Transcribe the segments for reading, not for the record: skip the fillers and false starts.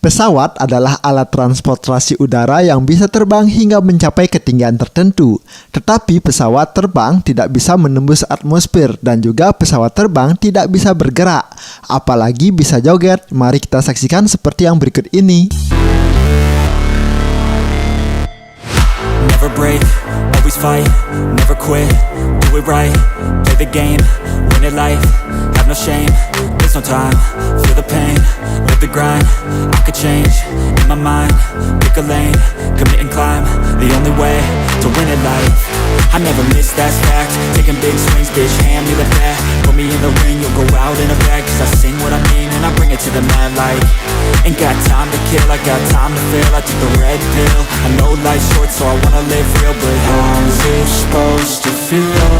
Pesawat adalah alat transportasi udara yang bisa terbang hingga mencapai ketinggian tertentu. Tetapi pesawat terbang tidak bisa menembus atmosfer dan juga pesawat terbang tidak bisa bergerak. Apalagi bisa joget. Mari kita saksikan seperti yang berikut ini. Never break, always fight, never quit, do it right, play the game, win it life, have no shame, there's no time, feel the pain, live the grind, I could change, in my mind, pick a lane, commit and climb, the only way to win it life, I never miss, that's fact, taking big swings, bitch, hand me the bat, put me in the ring, you'll go out in a bag, cause I sing what I mean and I bring it to the mad light, ain't got time to kill, I got time to feel, I took the red pill, I know life's short so I wanna live real, but how's it supposed to feel?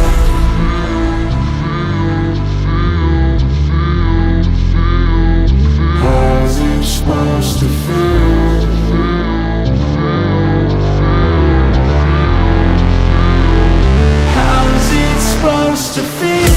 How's it supposed to feel? How's it supposed to feel?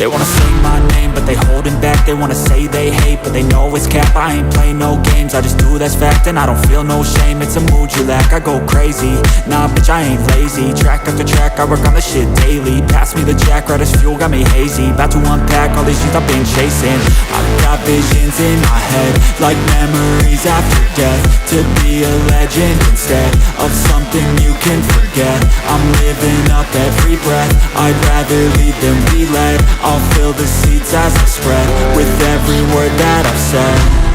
They wanna say my name, but they holding back. They wanna say they hate, but they know it's cap. I ain't play no games, I just do that's fact. And I don't feel no shame, it's a mood you lack. I go crazy, nah bitch I ain't lazy. Track after track, I work on this shit daily. Pass me the jack, right as fuel, got me hazy. About to unpack all these things I've been chasing. I've got visions in my head, like memories after death. To be a legend instead of something you can forget. I'm living up every breath, I'd rather lead than be led. I'll fill the seats as I spread with every word that I've said.